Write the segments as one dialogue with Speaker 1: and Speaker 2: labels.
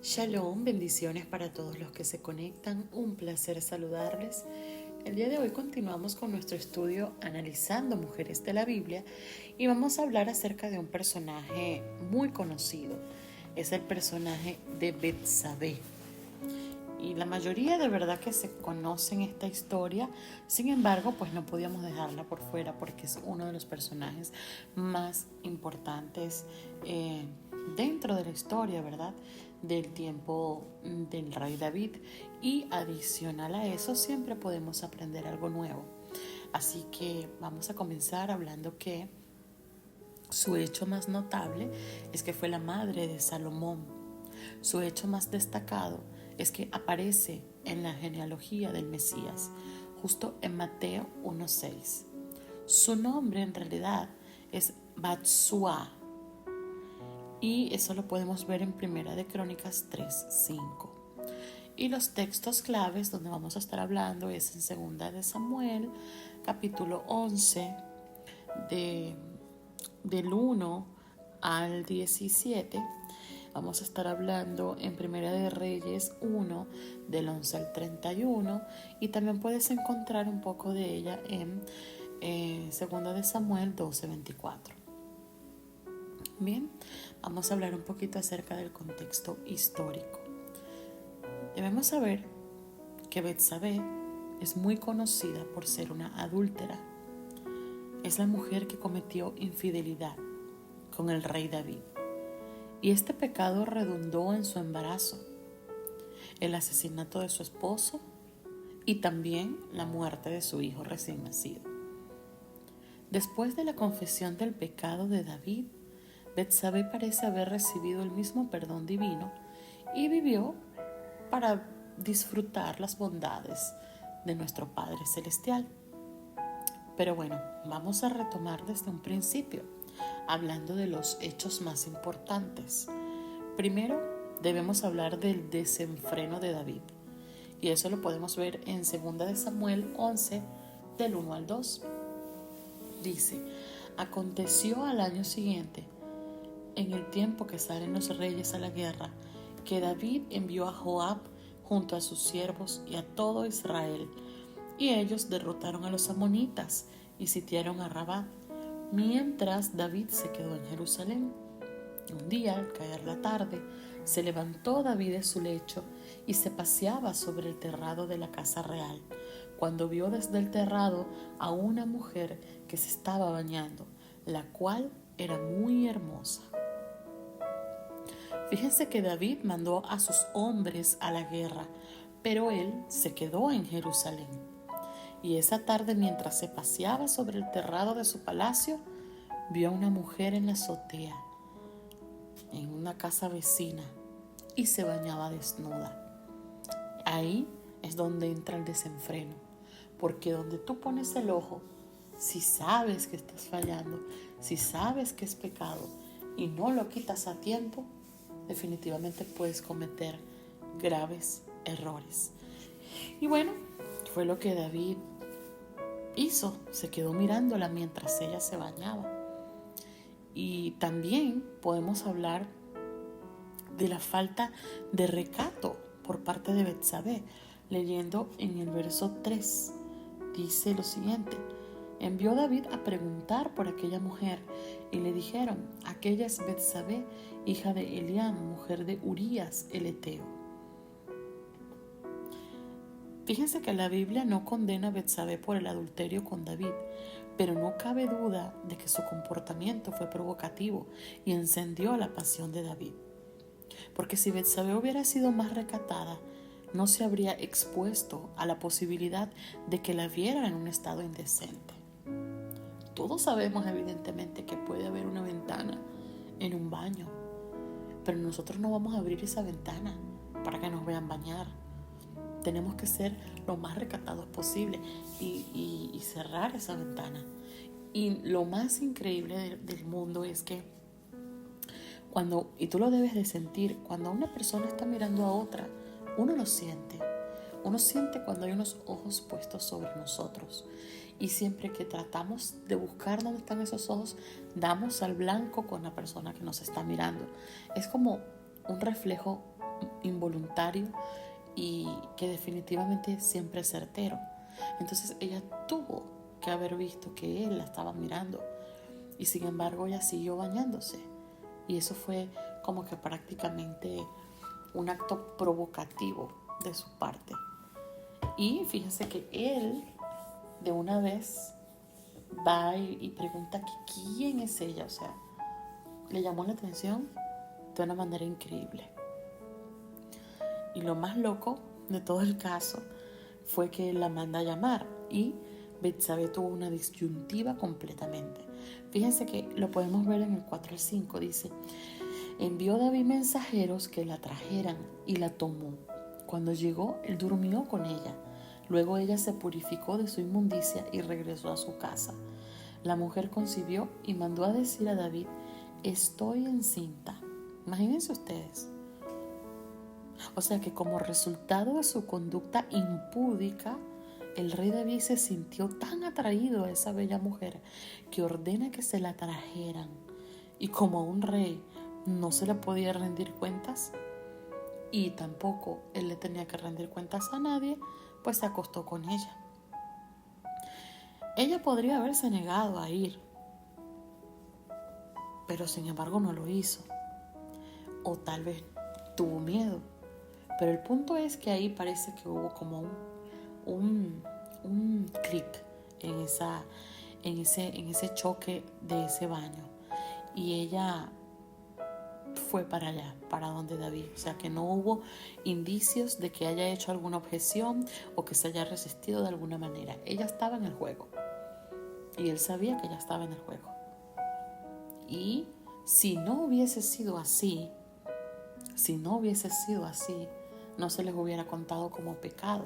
Speaker 1: Shalom, bendiciones para todos los que se conectan, un placer saludarles. El día de hoy continuamos con nuestro estudio analizando mujeres de la Biblia y vamos a hablar acerca de un personaje muy conocido. Es el personaje de Betsabé. Y la mayoría de verdad que se conocen esta historia, sin embargo, pues no podíamos dejarla por fuera porque es uno de los personajes más importantes dentro de la historia, ¿verdad? Del tiempo del rey David. Y adicional a eso, siempre podemos aprender algo nuevo. Así que vamos a comenzar hablando que su hecho más notable es que fue la madre de Salomón. Su hecho más destacado es que aparece en la genealogía del Mesías, justo en Mateo 1:6. Su nombre en realidad es Batsua y eso lo podemos ver en Primera de Crónicas 3:5. Y los textos claves donde vamos a estar hablando es en Segunda de Samuel, capítulo 11, del 1 al 17. Vamos a estar hablando en Primera de Reyes 1, del 11 al 31. Y también puedes encontrar un poco de ella en Segunda de Samuel 12:24. Bien, vamos a hablar un poquito acerca del contexto histórico. Debemos saber que Betsabé es muy conocida por ser una adúltera. Es la mujer que cometió infidelidad con el rey David. Y este pecado redundó en su embarazo, el asesinato de su esposo y también la muerte de su hijo recién nacido. Después de la confesión del pecado de David, Betsabé parece haber recibido el mismo perdón divino y vivió para disfrutar las bondades de nuestro Padre Celestial. Pero bueno, vamos a retomar desde un principio, hablando de los hechos más importantes. Primero, debemos hablar del desenfreno de David. Y eso lo podemos ver en 2 de Samuel 11, del 1 al 2. Dice, aconteció al año siguiente, en el tiempo que salen los reyes a la guerra, que David envió a Joab junto a sus siervos y a todo Israel, y ellos derrotaron a los amonitas y sitiaron a Rabá, mientras David se quedó en Jerusalén. Un día, al caer la tarde, se levantó David de su lecho y se paseaba sobre el terrado de la casa real, cuando vio desde el terrado a una mujer que se estaba bañando, la cual era muy hermosa. Fíjense que David mandó a sus hombres a la guerra, pero él se quedó en Jerusalén. Y esa tarde, mientras se paseaba sobre el terrado de su palacio, vio a una mujer en la azotea, en una casa vecina, y se bañaba desnuda. Ahí es donde entra el desenfreno, porque donde tú pones el ojo, si sabes que estás fallando, si sabes que es pecado y no lo quitas a tiempo, definitivamente puedes cometer graves errores. Y bueno, fue lo que David hizo, se quedó mirándola mientras ella se bañaba. Y también podemos hablar de la falta de recato por parte de Betsabé, leyendo en el verso 3. Dice lo siguiente: envió David a preguntar por aquella mujer y le dijeron, aquella es Betsabé, hija de Eliam, mujer de Urías el Eteo. Fíjense que la Biblia no condena a Betsabé por el adulterio con David, pero no cabe duda de que su comportamiento fue provocativo y encendió la pasión de David. Porque si Betsabé hubiera sido más recatada, no se habría expuesto a la posibilidad de que la vieran en un estado indecente. Todos sabemos evidentemente que puede haber una ventana en un baño, pero nosotros no vamos a abrir esa ventana para que nos vean bañar. Tenemos que ser lo más recatados posible y cerrar esa ventana. Y lo más increíble del mundo es que y tú lo debes de sentir, cuando una persona está mirando a otra, uno lo siente. Uno siente cuando hay unos ojos puestos sobre nosotros. Y siempre que tratamos de buscar dónde están esos ojos, damos al blanco con la persona que nos está mirando. Es como un reflejo involuntario y que definitivamente siempre es certero. Entonces ella tuvo que haber visto que él la estaba mirando y sin embargo ella siguió bañándose. Y eso fue como que prácticamente un acto provocativo de su parte. Y fíjense que él de una vez va y pregunta que quién es ella. O sea, le llamó la atención de una manera increíble. Y lo más loco de todo el caso fue que la manda a llamar y Betsabé tuvo una disyuntiva completamente. Fíjense que lo podemos ver en el 4 al 5. Dice: envió David mensajeros que la trajeran y la tomó. Cuando llegó, él durmió con ella. Luego ella se purificó de su inmundicia y regresó a su casa. La mujer concibió y mandó a decir a David: estoy encinta. Imagínense ustedes. O sea que como resultado de su conducta impúdica, el rey David se sintió tan atraído a esa bella mujer que ordena que se la trajeran. Y como a un rey no se le podía rendir cuentas y tampoco él le tenía que rendir cuentas a nadie, pues se acostó con ella. Ella podría haberse negado a ir, pero sin embargo no lo hizo. O tal vez tuvo miedo. Pero el punto es que ahí parece que hubo como un clic en ese choque de ese baño. Y ella fue para allá, para donde David. O sea que no hubo indicios de que haya hecho alguna objeción o que se haya resistido de alguna manera. Ella estaba en el juego. Y él sabía que ella estaba en el juego. Y si no hubiese sido así, no se les hubiera contado como pecado.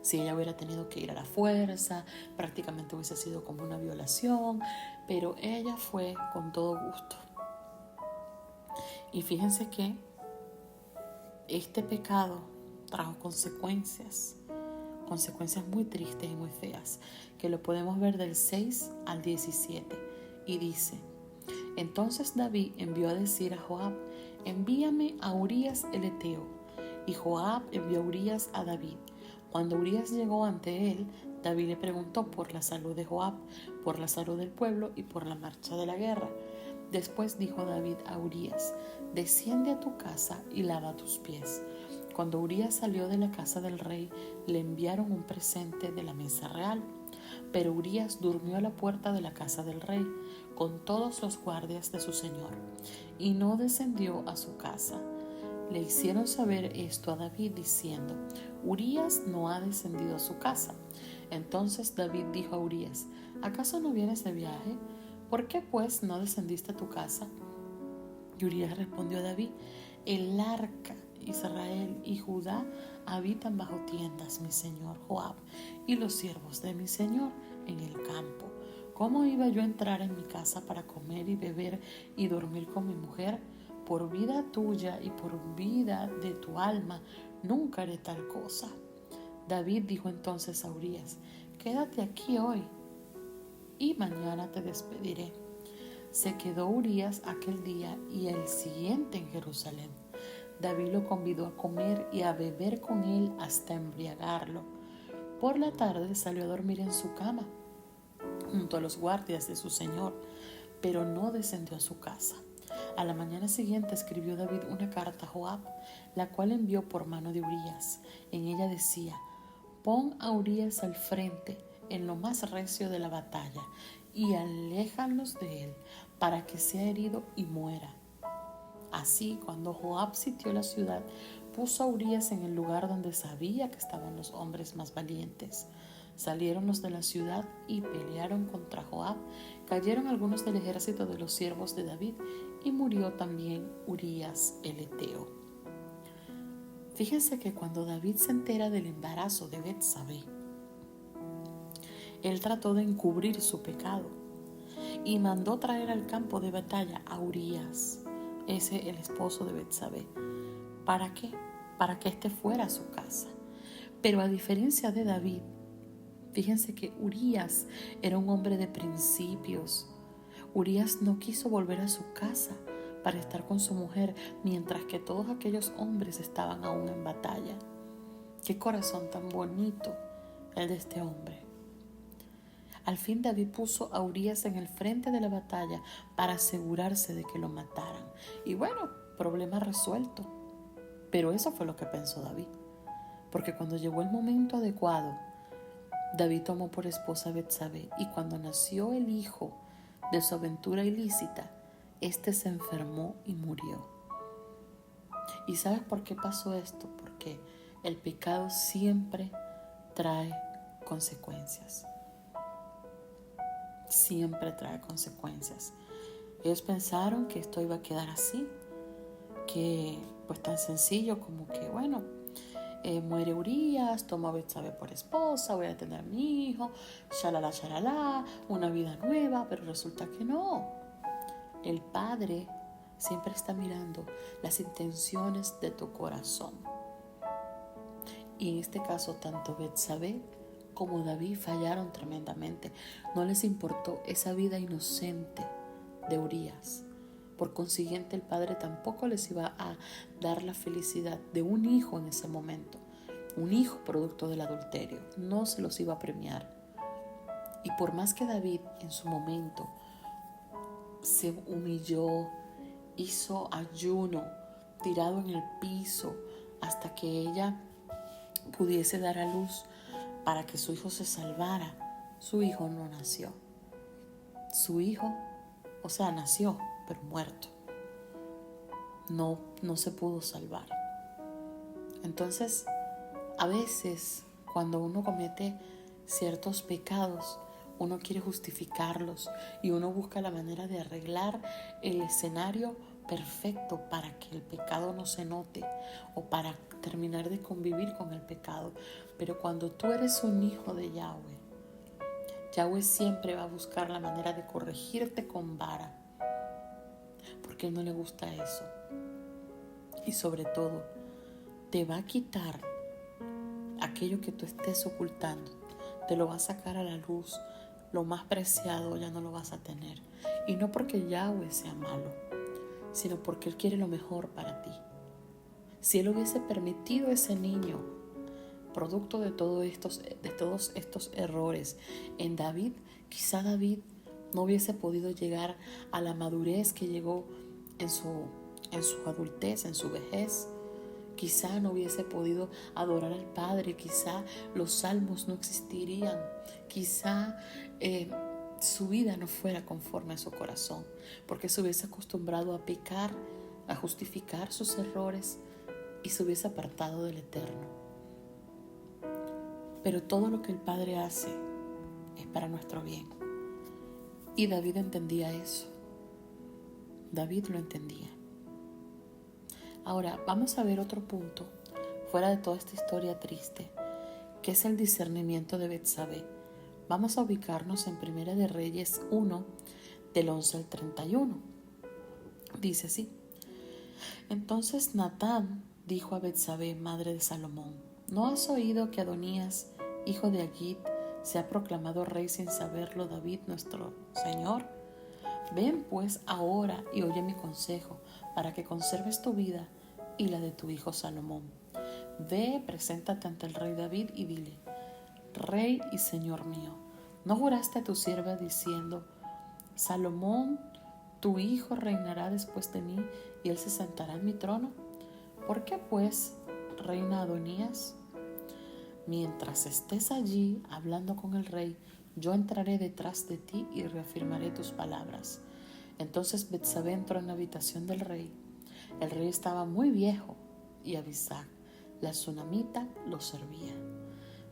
Speaker 1: Si ella hubiera tenido que ir a la fuerza, prácticamente hubiese sido como una violación, pero ella fue con todo gusto. Y fíjense que este pecado trajo consecuencias muy tristes y muy feas, que lo podemos ver del 6 al 17. Y dice: entonces David envió a decir a Joab: envíame a Urías el Eteo. Y Joab envió a Urías a David. Cuando Urías llegó ante él, David le preguntó por la salud de Joab, por la salud del pueblo y por la marcha de la guerra. Después dijo David a Urías: desciende a tu casa y lava tus pies. Cuando Urías salió de la casa del rey, le enviaron un presente de la mesa real. Pero Urías durmió a la puerta de la casa del rey, con todos los guardias de su señor, y no descendió a su casa. Le hicieron saber esto a David, diciendo: Urías no ha descendido a su casa. Entonces David dijo a Urías: ¿acaso no vienes de viaje? ¿Por qué pues no descendiste a tu casa? Y Urías respondió a David: el arca, Israel y Judá habitan bajo tiendas, mi señor Joab, y los siervos de mi señor en el campo. ¿Cómo iba yo a entrar en mi casa para comer y beber y dormir con mi mujer? Por vida tuya y por vida de tu alma, nunca haré tal cosa. David dijo entonces a Urías: quédate aquí hoy y mañana te despediré. Se quedó Urías aquel día y el siguiente en Jerusalén. David lo convidó a comer y a beber con él hasta embriagarlo. Por la tarde salió a dormir en su cama, junto a los guardias de su señor, pero no descendió a su casa. A la mañana siguiente escribió David una carta a Joab, la cual envió por mano de Urías. En ella decía: pon a Urías al frente en lo más recio de la batalla y aléjalos de él, para que sea herido y muera. Así, cuando Joab sitió la ciudad, puso a Urías en el lugar donde sabía que estaban los hombres más valientes. Salieron los de la ciudad y pelearon contra Joab. Cayeron algunos del ejército de los siervos de David y murió también Urías el Eteo. Fíjense que cuando David se entera del embarazo de Betsabé, él trató de encubrir su pecado y mandó traer al campo de batalla a Urías, el esposo de Betsabé. ¿Para qué? Para que éste fuera a su casa. Pero a diferencia de David, fíjense que Urías era un hombre de principios. Urías no quiso volver a su casa para estar con su mujer, mientras que todos aquellos hombres estaban aún en batalla. Qué corazón tan bonito el de este hombre. Al fin David puso a Urías en el frente de la batalla para asegurarse de que lo mataran. Y bueno, problema resuelto. Pero eso fue lo que pensó David. Porque cuando llegó el momento adecuado, David tomó por esposa a Betsabé, y cuando nació el hijo de su aventura ilícita, éste se enfermó y murió. ¿Y sabes por qué pasó esto? Porque el pecado siempre trae consecuencias. Siempre trae consecuencias. Ellos pensaron que esto iba a quedar así, que pues tan sencillo como que bueno, muere Urías, tomo a Betsabé por esposa, voy a tener a mi hijo, shalala, shalala, una vida nueva, pero resulta que no. El Padre siempre está mirando las intenciones de tu corazón. Y en este caso, tanto Betsabé como David fallaron tremendamente. No les importó esa vida inocente de Urías. Por consiguiente, el Padre tampoco les iba a dar la felicidad de un hijo en ese momento. Un hijo producto del adulterio. No se los iba a premiar. Y por más que David en su momento se humilló, hizo ayuno, tirado en el piso, hasta que ella pudiese dar a luz para que su hijo se salvara, su hijo no nació. Su hijo, nació, pero muerto. No se pudo salvar. Entonces, a veces, cuando uno comete ciertos pecados, uno quiere justificarlos y uno busca la manera de arreglar el escenario perfecto para que el pecado no se note o para terminar de convivir con el pecado. Pero cuando tú eres un hijo de Yahweh, Yahweh siempre va a buscar la manera de corregirte con vara, porque a Él no le gusta eso. Y sobre todo, te va a quitar aquello que tú estés ocultando, te lo va a sacar a la luz. Lo más preciado ya no lo vas a tener. Y no porque Yahweh sea malo, sino porque Él quiere lo mejor para ti. Si Él hubiese permitido a ese niño, producto de todos estos errores en David, quizá David no hubiese podido llegar a la madurez que llegó en su adultez, en su vejez. Quizá no hubiese podido adorar al Padre, quizá los salmos no existirían, quizá su vida no fuera conforme a su corazón, porque se hubiese acostumbrado a pecar, a justificar sus errores y se hubiese apartado del Eterno. Pero todo lo que el Padre hace es para nuestro bien. Y David entendía eso. David lo entendía. Ahora, vamos a ver otro punto, fuera de toda esta historia triste, que es el discernimiento de Betsabé. Vamos a ubicarnos en Primera de Reyes 1, del 11 al 31. Dice así: Entonces Natán dijo a Betsabé, madre de Salomón: ¿No has oído que Adonías, hijo de Agit, se ha proclamado rey sin saberlo David nuestro Señor? Ven pues ahora y oye mi consejo, para que conserves tu vida y la de tu hijo Salomón. Ve, preséntate ante el rey David y dile: Rey y Señor mío, ¿no juraste a tu sierva diciendo: Salomón, tu hijo, reinará después de mí y él se sentará en mi trono? ¿Por qué pues reina Adonías? Mientras estés allí hablando con el rey, yo entraré detrás de ti y reafirmaré tus palabras. Entonces Betsabé entró en la habitación del rey. El rey estaba muy viejo y Abisag, la sunamita, lo servía.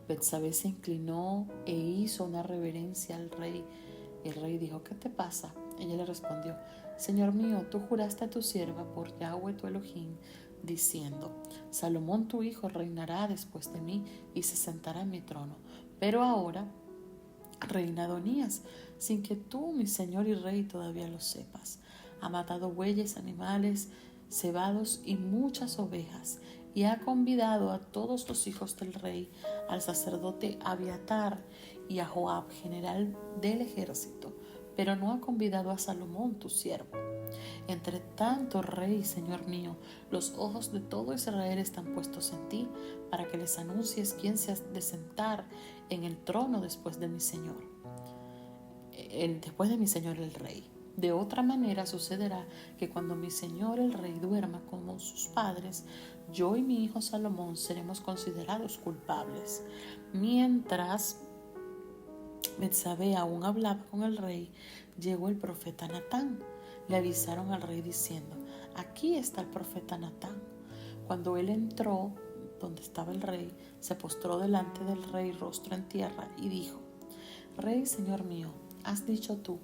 Speaker 1: Betsabé se inclinó e hizo una reverencia al rey. El rey dijo: ¿Qué te pasa? Ella le respondió: Señor mío, tú juraste a tu sierva por Yahweh tu Elohim, diciendo: Salomón tu hijo reinará después de mí y se sentará en mi trono. Pero ahora reina Adonías, sin que tú, mi señor y rey, todavía lo sepas. Ha matado bueyes, animales, cebados y muchas ovejas, y ha convidado a todos los hijos del rey, al sacerdote Abiatar y a Joab, general del ejército, pero no ha convidado a Salomón tu siervo. Entre tanto, Rey, Señor mío, los ojos de todo Israel están puestos en ti, para que les anuncies quién se ha de sentar en el trono después de mi Señor, después de mi Señor el Rey. De otra manera sucederá que cuando mi Señor el Rey duerma como sus padres, yo y mi hijo Salomón seremos considerados culpables. Mientras Betsabé aún hablaba con el rey, llegó el profeta Natán. Le avisaron al rey diciendo: aquí está el profeta Natán. Cuando él entró donde estaba el rey, se postró delante del rey rostro en tierra y dijo: Rey, señor mío, ¿has dicho tú,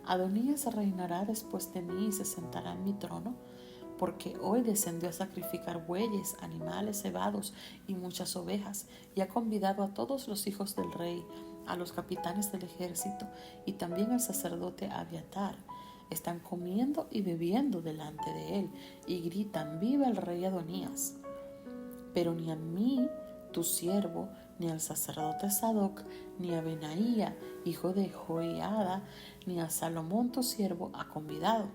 Speaker 1: Adonías reinará después de mí y se sentará en mi trono? Porque hoy descendió a sacrificar bueyes, animales cebados y muchas ovejas, y ha convidado a todos los hijos del rey, a los capitanes del ejército y también al sacerdote Abiatar. Están comiendo y bebiendo delante de él y gritan: ¡viva el rey Adonías! Pero ni a mí, tu siervo, ni al sacerdote Sadoc, ni a Benaía, hijo de Joiada, ni a Salomón, tu siervo, ha convidado.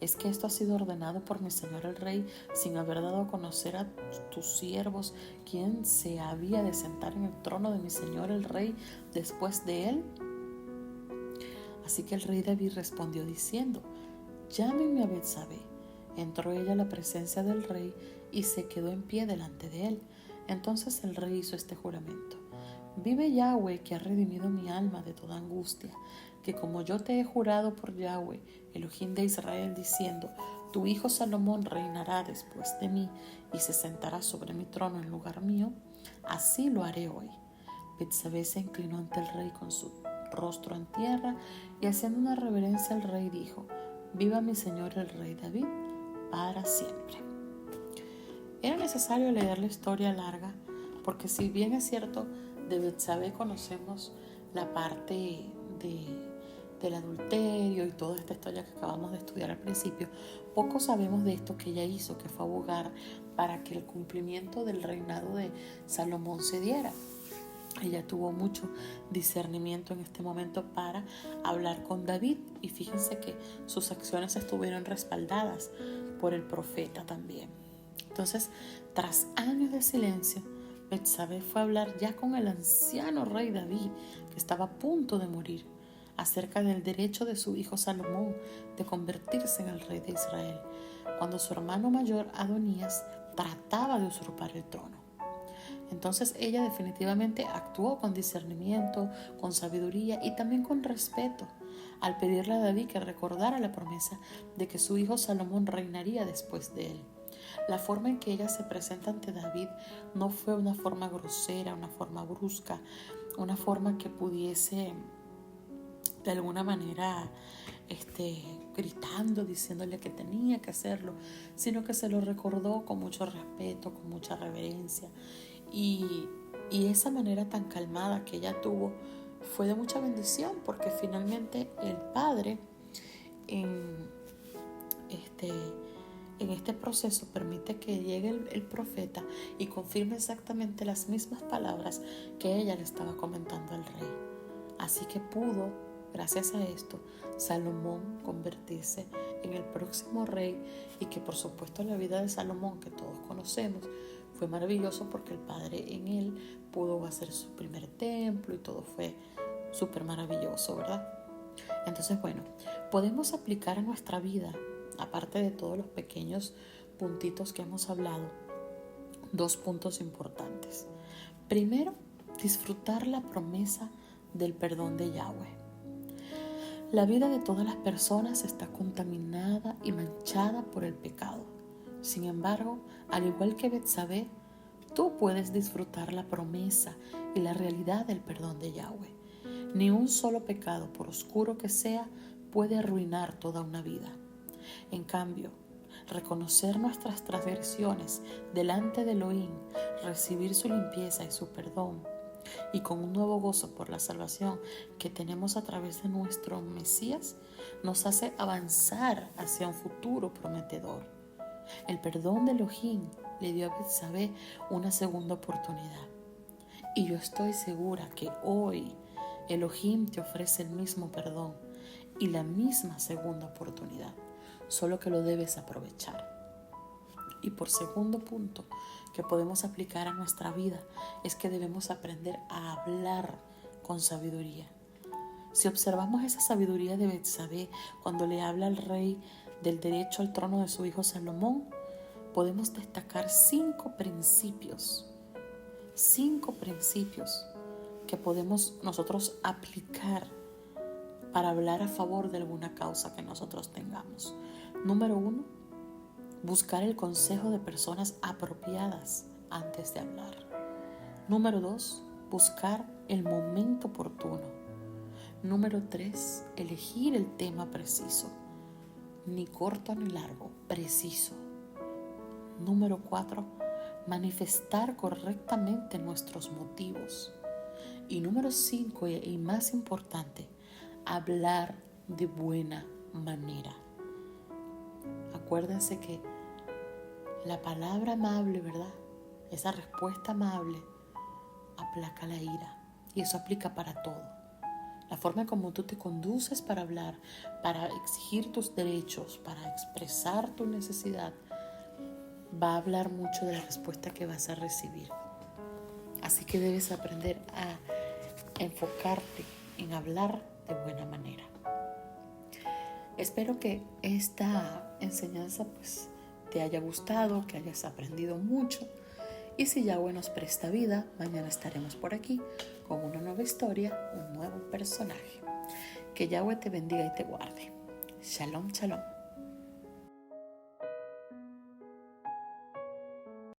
Speaker 1: ¿Es que esto ha sido ordenado por mi señor el rey, sin haber dado a conocer a tus siervos quién se había de sentar en el trono de mi señor el rey después de él? Así que el rey David respondió diciendo: llámenme a Betsabé. Entró ella a la presencia del rey y se quedó en pie delante de él. Entonces el rey hizo este juramento: vive Yahweh, que ha redimido mi alma de toda angustia, que como yo te he jurado por Yahweh, Elohim de Israel, diciendo: tu hijo Salomón reinará después de mí y se sentará sobre mi trono en lugar mío, así lo haré hoy. Betsabé se inclinó ante el rey con su rostro en tierra y haciendo una reverencia al rey dijo: viva mi señor el rey David para siempre. Era necesario leer la historia larga, porque si bien es cierto, de Betsabé conocemos la parte del adulterio y toda esta historia que acabamos de estudiar al principio, poco sabemos de esto que ella hizo, que fue abogar para que el cumplimiento del reinado de Salomón se diera. Ella tuvo mucho discernimiento en este momento para hablar con David, y fíjense que sus acciones estuvieron respaldadas por el profeta también. Entonces, tras años de silencio, Betsabé fue a hablar ya con el anciano rey David, que estaba a punto de morir, acerca del derecho de su hijo Salomón de convertirse en el rey de Israel, cuando su hermano mayor Adonías trataba de usurpar el trono. Entonces ella definitivamente actuó con discernimiento, con sabiduría y también con respeto, al pedirle a David que recordara la promesa de que su hijo Salomón reinaría después de él. La forma en que ella se presenta ante David no fue una forma grosera, una forma brusca, una forma que pudiese de alguna manera gritando, diciéndole que tenía que hacerlo, sino que se lo recordó con mucho respeto, con mucha reverencia. Y esa manera tan calmada que ella tuvo fue de mucha bendición, porque finalmente el Padre en este proceso permite que llegue el profeta y confirme exactamente las mismas palabras que ella le estaba comentando al rey. Así que pudo, gracias a esto, Salomón convertirse en el próximo rey, y que por supuesto la vida de Salomón, que todos conocemos, fue maravilloso porque el Padre en él pudo hacer su primer templo y todo fue súper maravilloso, ¿verdad? Entonces, bueno, podemos aplicar a nuestra vida, aparte de todos los pequeños puntitos que hemos hablado, 2 puntos importantes. Primero, disfrutar la promesa del perdón de Yahweh. La vida de todas las personas está contaminada y manchada por el pecado. Sin embargo, al igual que Betsabé, tú puedes disfrutar la promesa y la realidad del perdón de Yahweh. Ni un solo pecado, por oscuro que sea, puede arruinar toda una vida. En cambio, reconocer nuestras transgresiones delante de Elohim, recibir su limpieza y su perdón, y con un nuevo gozo por la salvación que tenemos a través de nuestro Mesías, nos hace avanzar hacia un futuro prometedor. El perdón de Elohim le dio a Betsabé una segunda oportunidad. Y yo estoy segura que hoy Elohim te ofrece el mismo perdón y la misma segunda oportunidad. solo que lo debes aprovechar. Y por segundo punto que podemos aplicar a nuestra vida es que debemos aprender a hablar con sabiduría. Si observamos esa sabiduría de Betsabé cuando le habla al rey del derecho al trono de su hijo Salomón, podemos destacar 5 principios que podemos nosotros aplicar para hablar a favor de alguna causa que nosotros tengamos. Número 1, buscar el consejo de personas apropiadas antes de hablar. Número 2, buscar el momento oportuno. Número 3, elegir el tema preciso, ni corto ni largo, preciso. Número 4, manifestar correctamente nuestros motivos. Y número 5, y más importante, hablar de buena manera. Acuérdense que la palabra amable, ¿verdad? Esa respuesta amable aplaca la ira, y eso aplica para todo. La forma como tú te conduces para hablar, para exigir tus derechos, para expresar tu necesidad, va a hablar mucho de la respuesta que vas a recibir. Así que debes aprender a enfocarte en hablar de buena manera. Espero que esta enseñanza te haya gustado, que hayas aprendido mucho. Y si Yahweh nos presta vida, mañana estaremos por aquí con una nueva historia, un nuevo personaje. Que Yahweh te bendiga y te guarde. Shalom, shalom.